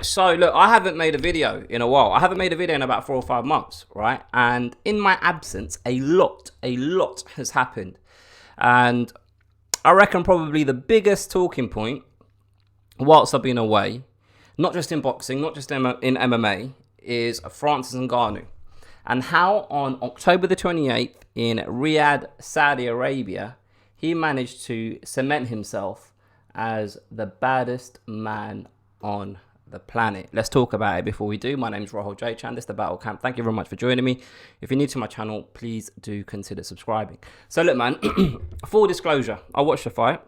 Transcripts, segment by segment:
Right, so look, I haven't made a video in a while. I haven't made a video in about 4 or 5 months, right? And in my absence, a lot has happened. And I reckon probably the biggest talking point whilst I've been away, not just in boxing, not just in MMA, is Francis Ngannou. And how on October the 28th in Riyadh, Saudi Arabia, he managed to cement himself as the baddest man on the planet. Let's talk about it before we do. My name is Rahul J. Chan. This is the Battle Camp. Thank you very much for joining me. If you're new to my channel, please do consider subscribing. So look, man, full disclosure, I watched the fight.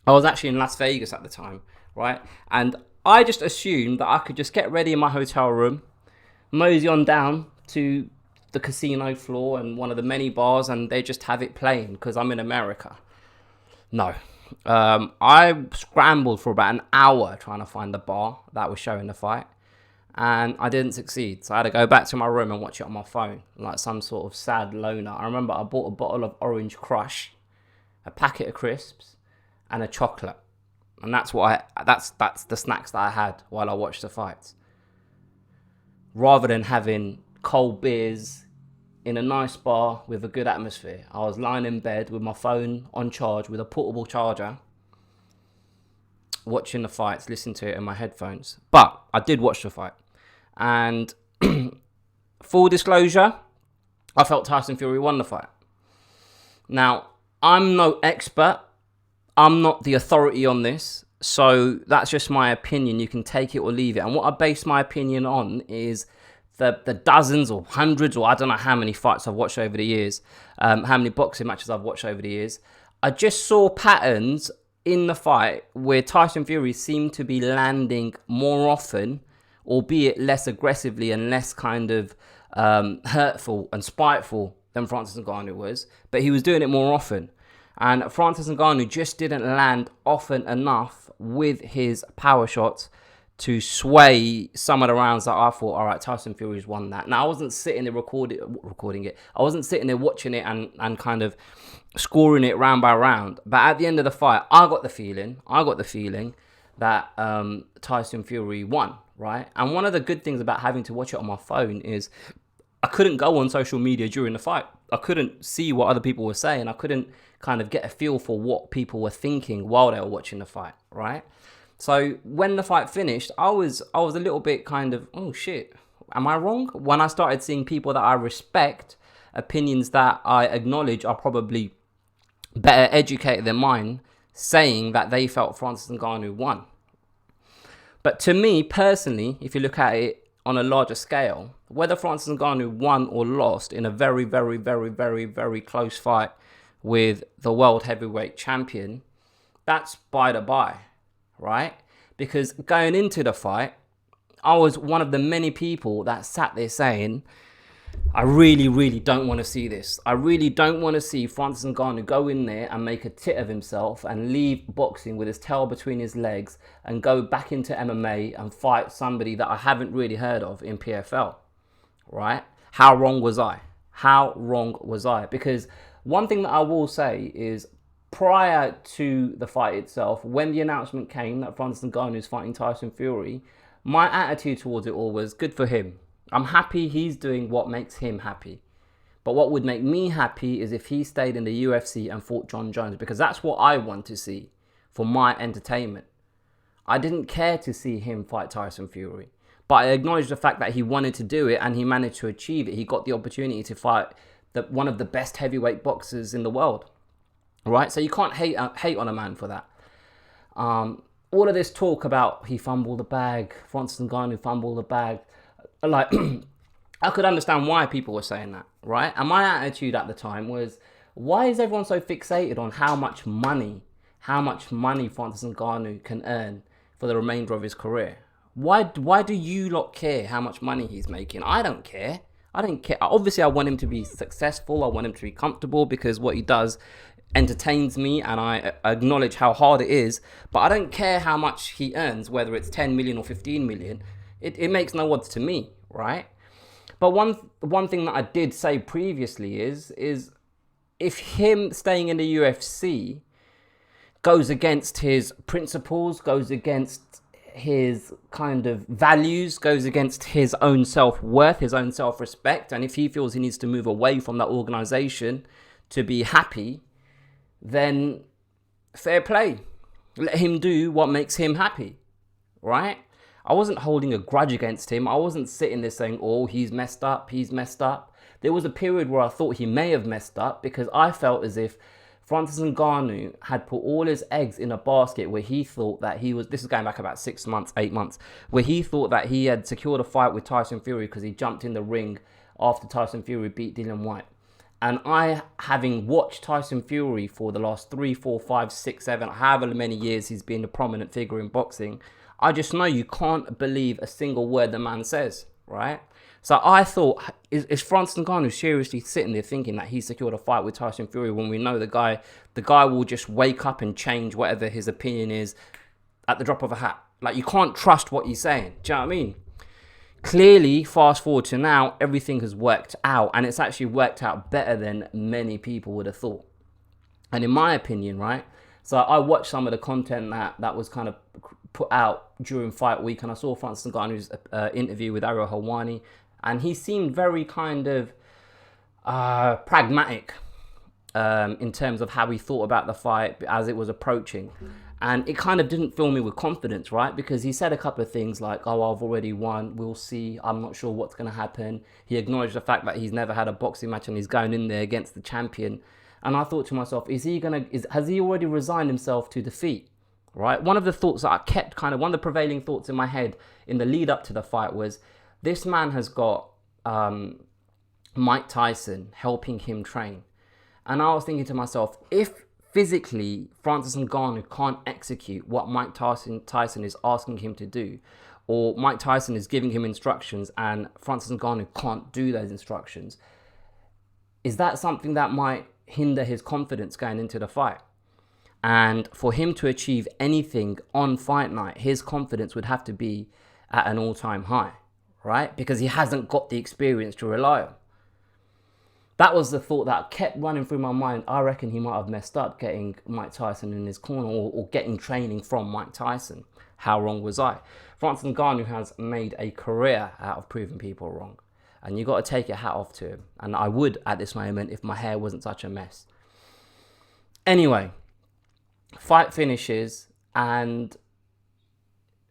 I was actually in Las Vegas at the time, right? And I just assumed that I could just get ready in my hotel room, mosey on down to the casino floor and one of the many bars, and they just have it playing because I'm in America. No. I scrambled for about an hour trying to find the bar that was showing the fight, and I didn't succeed. So I had to go back to my room and watch it on my phone, like some sort of sad loner. I remember I bought a bottle of Orange Crush, a packet of crisps, and a chocolate, and that's the snacks that I had while I watched the fights, rather than having cold beers in a nice bar with a good atmosphere. I was lying in bed with my phone on charge with a portable charger, watching the fights, listening to it in my headphones. But I did watch the fight. And full disclosure, I felt Tyson Fury won the fight. Now, I'm no expert. I'm not the authority on this. So that's just my opinion. You can take it or leave it. And what I base my opinion on is the dozens or hundreds, or I don't know how many fights I've watched over the years, how many boxing matches I've watched over the years. I just saw patterns in the fight where Tyson Fury seemed to be landing more often, albeit less aggressively and less kind of hurtful and spiteful than Francis Ngannou was, but he was doing it more often. And Francis Ngannou just didn't land often enough with his power shots to sway some of the rounds that I thought, all right, Tyson Fury's won that. Now, I wasn't sitting there recording it. I wasn't sitting there watching it and kind of scoring it round by round. But at the end of the fight, I got the feeling that Tyson Fury won, right? And one of the good things about having to watch it on my phone is I couldn't go on social media during the fight. I couldn't see what other people were saying. I couldn't kind of get a feel for what people were thinking while they were watching the fight, right? So when the fight finished, I was a little bit kind of, oh shit, am I wrong? When I started seeing people that I respect, opinions that I acknowledge are probably better educated than mine, saying that they felt Francis Ngannou won. But to me personally, if you look at it on a larger scale, whether Francis Ngannou won or lost in a very, very, very, very, very close fight with the world heavyweight champion, that's by the by. Right? Because going into the fight, I was one of the many people that sat there saying, I really, really don't want to see this. I really don't want to see Francis Ngannou go in there and make a tit of himself and leave boxing with his tail between his legs and go back into MMA and fight somebody that I haven't really heard of in PFL. Right? How wrong was I? How wrong was I? Because one thing that I will say is, prior to the fight itself, when the announcement came that Francis Ngannou is fighting Tyson Fury, my attitude towards it all was good for him. I'm happy he's doing what makes him happy. But what would make me happy is if he stayed in the UFC and fought John Jones, because that's what I want to see for my entertainment. I didn't care to see him fight Tyson Fury, but I acknowledge the fact that he wanted to do it and he managed to achieve it. He got the opportunity to fight one of the best heavyweight boxers in the world. Right, so you can't hate on a man for that. All of this talk about he fumbled the bag, Francis Ngannou fumbled the bag, like I could understand why people were saying that, right? And my attitude at the time was, why is everyone so fixated on how much money Francis Ngannou can earn for the remainder of his career? Why do you lot care how much money he's making? I don't care. I don't care. Obviously, I want him to be successful. I want him to be comfortable because what he does entertains me and I acknowledge how hard it is, but I don't care how much he earns, whether it's 10 million or 15 million. It makes no odds to me, right? But one thing that I did say previously is if him staying in the UFC goes against his principles, goes against his kind of values, goes against his own self-worth, his own self-respect. And if he feels he needs to move away from that organization to be happy, then fair play. Let him do what makes him happy, right? I wasn't holding a grudge against him. I wasn't sitting there saying, oh, he's messed up, he's messed up. There was a period where I thought he may have messed up because I felt as if Francis Ngannou had put all his eggs in a basket where he thought that he was, this is going back about 6 months, 8 months, where he thought that he had secured a fight with Tyson Fury because he jumped in the ring after Tyson Fury beat Dillian Whyte. And I, having watched Tyson Fury for the last 3, 4, 5, 6, 7, however many years he's been a prominent figure in boxing, I just know you can't believe a single word the man says, right? So I thought, is Francis Ngannou seriously sitting there thinking that he secured a fight with Tyson Fury when we know the guy will just wake up and change whatever his opinion is at the drop of a hat? Like, you can't trust what he's saying. Do you know what I mean? Clearly, fast forward to now, everything has worked out, and it's actually worked out better than many people would have thought. And in my opinion, right? So I watched some of the content that was kind of put out during fight week, and I saw Francis Ngannou's interview with Ariel Helwani, and he seemed very kind of pragmatic in terms of how he thought about the fight as it was approaching. And it kind of didn't fill me with confidence, right? Because he said a couple of things like, oh, I've already won, we'll see, I'm not sure what's going to happen. He acknowledged the fact that he's never had a boxing match and he's going in there against the champion. And I thought to myself, has he already resigned himself to defeat, right? One of the thoughts that I kept one of the prevailing thoughts in my head in the lead up to the fight was, this man has got Mike Tyson helping him train. And I was thinking to myself, if physically Francis Ngannou can't execute what Mike Tyson is asking him to do, or Mike Tyson is giving him instructions and Francis Ngannou can't do those instructions, is that something that might hinder his confidence going into the fight? And for him to achieve anything on fight night, his confidence would have to be at an all-time high, right? Because he hasn't got the experience to rely on. That was the thought that kept running through my mind. I reckon he might have messed up getting Mike Tyson in his corner, or getting training from Mike Tyson. How wrong was I? Francis Ngannou has made a career out of proving people wrong. And you got to take your hat off to him. And I would at this moment if my hair wasn't such a mess. Anyway, fight finishes, and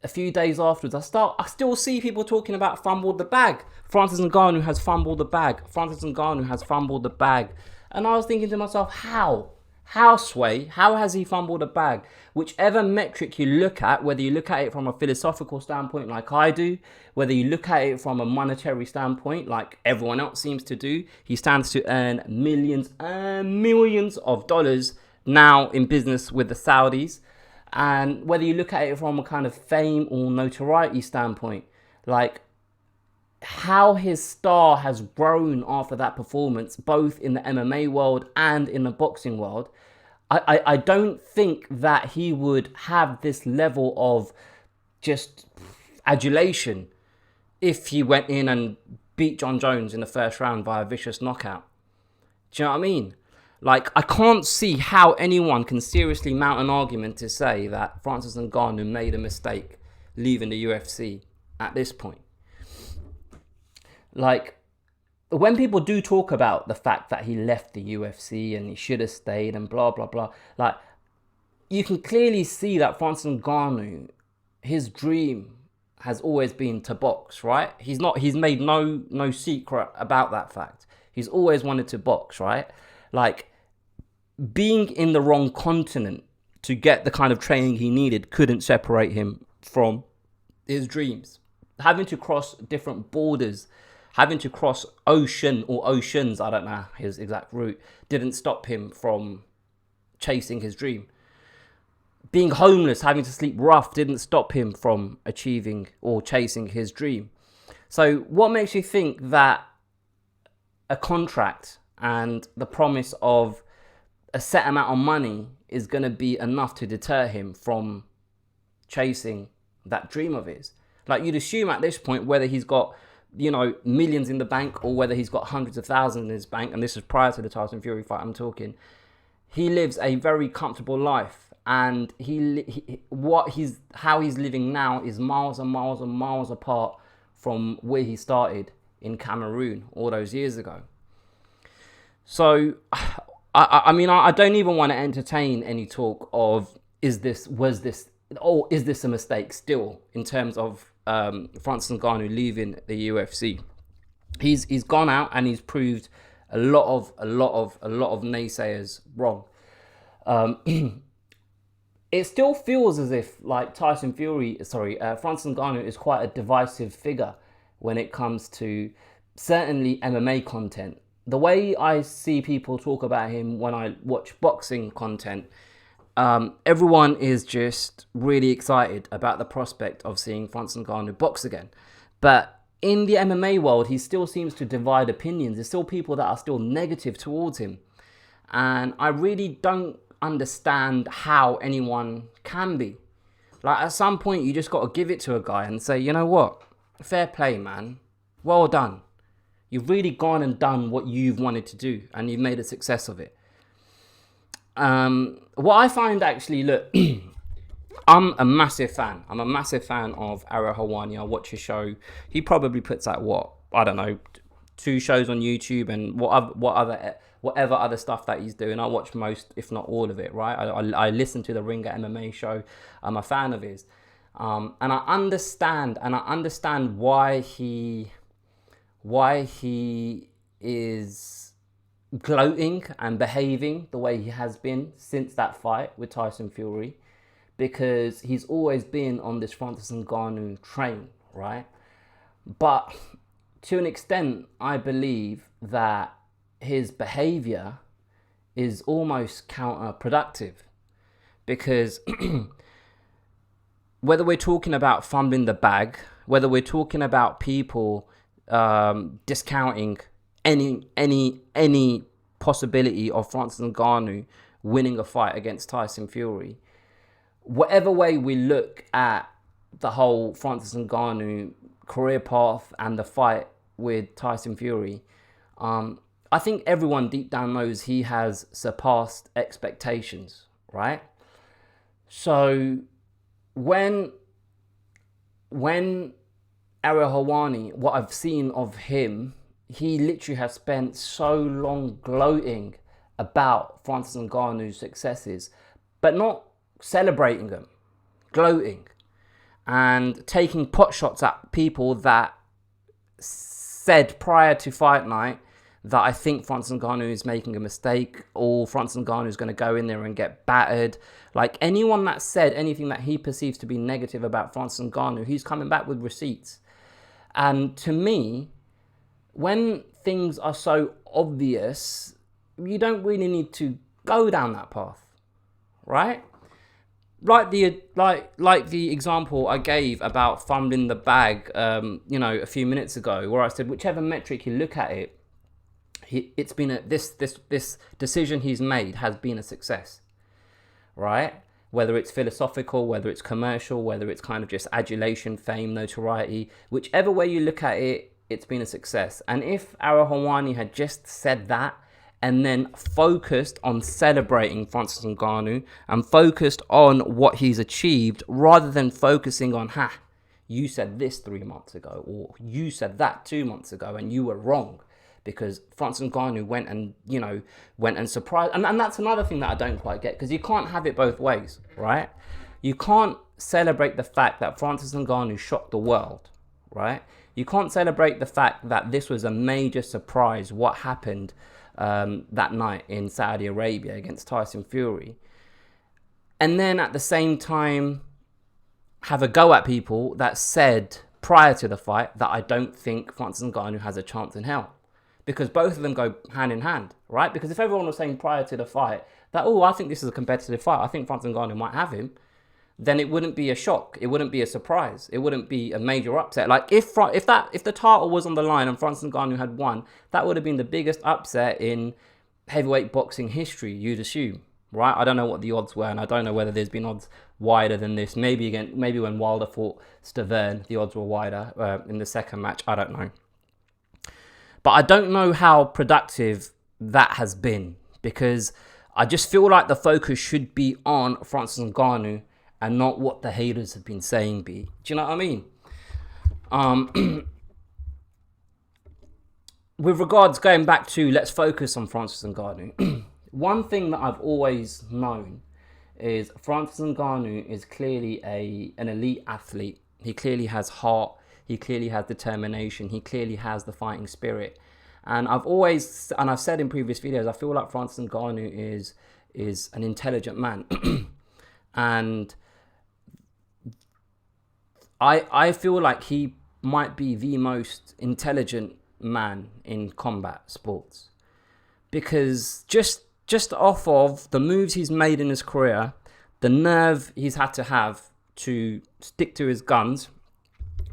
a few days afterwards, I still see people talking about fumbled the bag. Francis Ngannou has fumbled the bag. Francis Ngannou has fumbled the bag. And I was thinking to myself, how? How, Sway? How has he fumbled the bag? Whichever metric you look at, whether you look at it from a philosophical standpoint like I do, whether you look at it from a monetary standpoint like everyone else seems to do, he stands to earn millions and millions of dollars now in business with the Saudis. And whether you look at it from a kind of fame or notoriety standpoint, like how his star has grown after that performance, both in the MMA world and in the boxing world, I don't think that he would have this level of just adulation if he went in and beat John Jones in the first round via vicious knockout. Do you know what I mean? Like, I can't see how anyone can seriously mount an argument to say that Francis Ngannou made a mistake leaving the UFC at this point. Like, when people do talk about the fact that he left the UFC and he should have stayed and blah, blah, blah, like, you can clearly see that Francis Ngannou, his dream has always been to box, right? He's made no secret about that fact. He's always wanted to box, right? Like, being in the wrong continent to get the kind of training he needed couldn't separate him from his dreams. Having to cross different borders, having to cross ocean or oceans, I don't know his exact route, didn't stop him from chasing his dream. Being homeless, having to sleep rough, didn't stop him from achieving or chasing his dream. So what makes you think that a contract and the promise of a set amount of money is going to be enough to deter him from chasing that dream of his? Like, you'd assume at this point, whether he's got, millions in the bank or whether he's got hundreds of thousands in his bank, and this is prior to the Tyson Fury fight I'm talking, he lives a very comfortable life. and how he's living now is miles and miles and miles apart from where he started in Cameroon all those years ago. So, I mean, I don't even want to entertain any talk of is this a mistake still in terms of Francis Ngannou leaving the UFC. He's gone out and he's proved a lot of naysayers wrong. It still feels as if like Francis Ngannou is quite a divisive figure when it comes to certainly MMA content. The way I see people talk about him when I watch boxing content, everyone is just really excited about the prospect of seeing Francis Ngannou box again. But in the MMA world, he still seems to divide opinions. There's still people that are still negative towards him. And I really don't understand how anyone can be. Like, at some point, you just got to give it to a guy and say, you know what? Fair play, man. Well done. You've really gone and done what you've wanted to do, and you've made a success of it. What I find actually, look, I'm a massive fan. I'm a massive fan of Ariel Helwani. I watch his show. He probably puts out, I don't know, 2 shows on YouTube and whatever other stuff that he's doing. I watch most, if not all of it, right? I listen to the Ringer MMA show. I'm a fan of his. And I understand why he is gloating and behaving the way he has been since that fight with Tyson Fury, because he's always been on this Francis Ngannou train, right? But to an extent, I believe that his behavior is almost counterproductive, because whether we're talking about fumbling the bag, whether we're talking about people discounting any possibility of Francis Ngannou winning a fight against Tyson Fury, whatever way we look at the whole Francis Ngannou career path and the fight with Tyson Fury, I think everyone deep down knows he has surpassed expectations, right? So when Ariel Helwani, what I've seen of him, he literally has spent so long gloating about Francis Ngannou's successes, but not celebrating them, gloating and taking pot shots at people that said prior to fight night that I think Francis Ngannou is making a mistake, or Francis Ngannou is going to go in there and get battered. Like, anyone that said anything that he perceives to be negative about Francis Ngannou, he's coming back with receipts. And to me, when things are so obvious, you don't really need to go down that path, right? Like the example I gave about fumbling the bag, a few minutes ago, where I said whichever metric you look at it, it's been this decision he's made has been a success, right? Whether it's philosophical, whether it's commercial, whether it's kind of just adulation, fame, notoriety, whichever way you look at it, it's been a success. And if Ariel Helwani had just said that and then focused on celebrating Francis Ngannou and focused on what he's achieved, rather than focusing on, you said this 3 months ago, or you said that 2 months ago, and you were wrong, because Francis Ngannou went and surprised. And that's another thing that I don't quite get, because you can't have it both ways, right? You can't celebrate the fact that Francis Ngannou shocked the world, right? You can't celebrate the fact that this was a major surprise, what happened that night in Saudi Arabia against Tyson Fury, and then at the same time have a go at people that said prior to the fight that I don't think Francis Ngannou has a chance in hell. Because both of them go hand in hand, right? Because if everyone was saying prior to the fight that, I think this is a competitive fight, I think Francis Ngannou might have him, then it wouldn't be a shock. It wouldn't be a surprise. It wouldn't be a major upset. Like, if the title was on the line and Francis Ngannou had won, that would have been the biggest upset in heavyweight boxing history, you'd assume, right? I don't know what the odds were, and I don't know whether there's been odds wider than this. Maybe when Wilder fought Stavern, the odds were wider in the second match. I don't know. But I don't know how productive that has been, because I just feel like the focus should be on Francis Ngannou and not what the haters have been saying. Do you know what I mean? With regards, going back to, let's focus on Francis Ngannou. One thing that I've always known is Francis Ngannou is clearly an elite athlete. He clearly has heart. He clearly has determination. He clearly has the fighting spirit. And I've said in previous videos, I feel like Francis Ngannou is an intelligent man. And I feel like he might be the most intelligent man in combat sports, because just off of the moves he's made in his career, the nerve he's had to have to stick to his guns,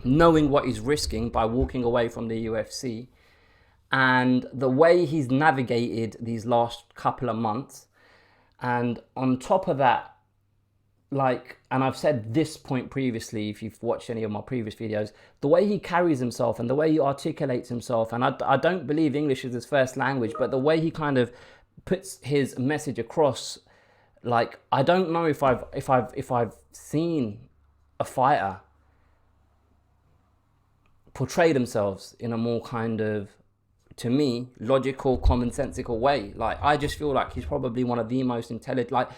knowing what he's risking by walking away from the UFC, and the way he's navigated these last couple of months. And on top of that, and I've said this point previously, if you've watched any of my previous videos, the way he carries himself and the way he articulates himself, and I don't believe English is his first language, but the way he kind of puts his message across, I don't know if I've seen a fighter portray themselves in a more kind of, to me, logical, commonsensical way. I just feel like he's probably one of the most intelligent.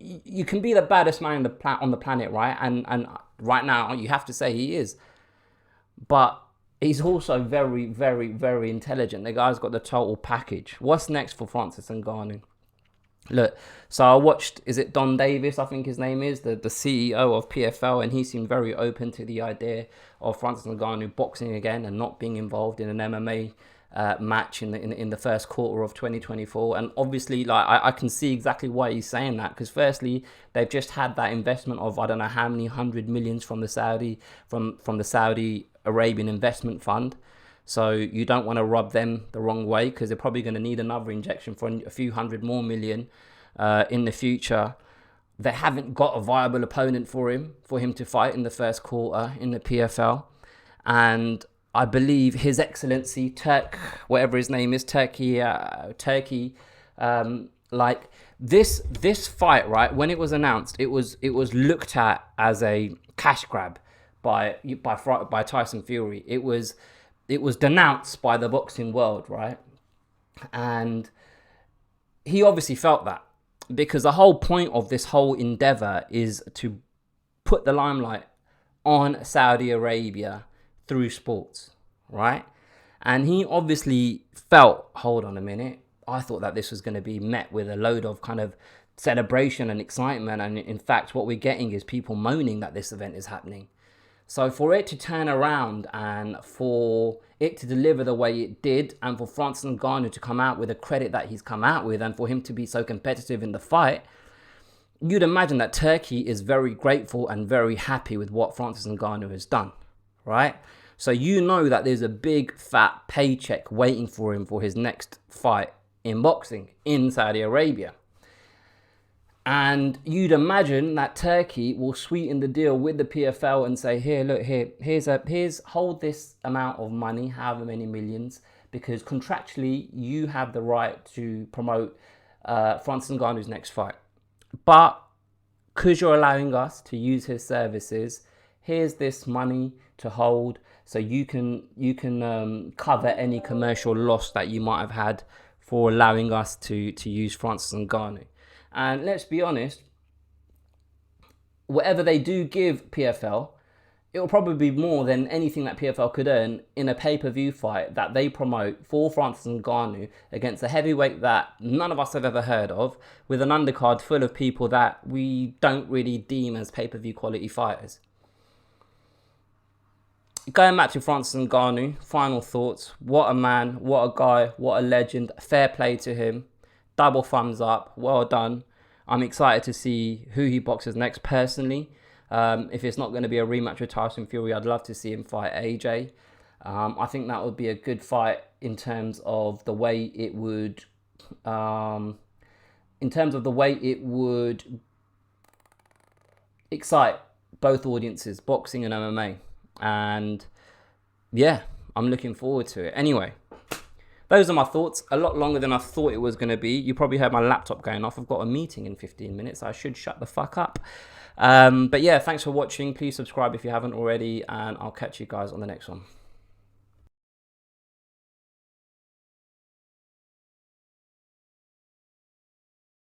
You can be the baddest man on the planet, right? And right now, you have to say he is. But he's also very, very, very intelligent. The guy's got the total package. What's next for Francis Ngannou? Look, so I watched, is it Don Davis, I think his name is, the CEO of PFL, and he seemed very open to the idea of Francis Ngannou boxing again and not being involved in an MMA match in the first quarter of 2024. And obviously, I can see exactly why he's saying that, because firstly, they've just had that investment of I don't know how many hundred millions from the Saudi Arabian investment fund. So you don't want to rub them the wrong way, because they're probably going to need another injection for a few hundred more million in the future. They haven't got a viable opponent for him to fight in the first quarter in the PFL. And I believe His Excellency whatever his name is, Turkey, this fight, right? When it was announced, it was looked at as a cash grab by Tyson Fury. It was denounced by the boxing world, right? And he obviously felt that, because the whole point of this whole endeavor is to put the limelight on Saudi Arabia through sports, right? And he obviously felt, hold on a minute, I thought that this was going to be met with a load of kind of celebration and excitement, and in fact what we're getting is people moaning that this event is happening. So for it to turn around and for it to deliver the way it did, and for Francis Ngannou to come out with the credit that he's come out with, and for him to be so competitive in the fight, you'd imagine that Turkey is very grateful and very happy with what Francis Ngannou has done, right? So you know that there's a big fat paycheck waiting for him for his next fight in boxing in Saudi Arabia. And you'd imagine that Turkey will sweeten the deal with the PFL and say, here's hold this amount of money, however many millions, because contractually you have the right to promote Francis Ngannou's next fight. But because you're allowing us to use his services, here's this money to hold, so you can cover any commercial loss that you might have had for allowing us to use Francis Ngannou. And let's be honest, whatever they do give PFL, it will probably be more than anything that PFL could earn in a pay-per-view fight that they promote for Francis Ngannou against a heavyweight that none of us have ever heard of, with an undercard full of people that we don't really deem as pay-per-view quality fighters. Going back to Francis Ngannou, final thoughts. What a man, what a guy, what a legend. Fair play to him. Double thumbs up. Well done. I'm excited to see who he boxes next personally. If it's not going to be a rematch with Tyson Fury, I'd love to see him fight AJ. I think that would be a good fight in terms of the way it would excite both audiences, boxing and MMA. And yeah, I'm looking forward to it. Anyway, those are my thoughts. A lot longer than I thought it was going to be. You probably heard my laptop going off. I've got a meeting in 15 minutes. I should shut the fuck up. But yeah, thanks for watching. Please subscribe if you haven't already, and I'll catch you guys on the next one.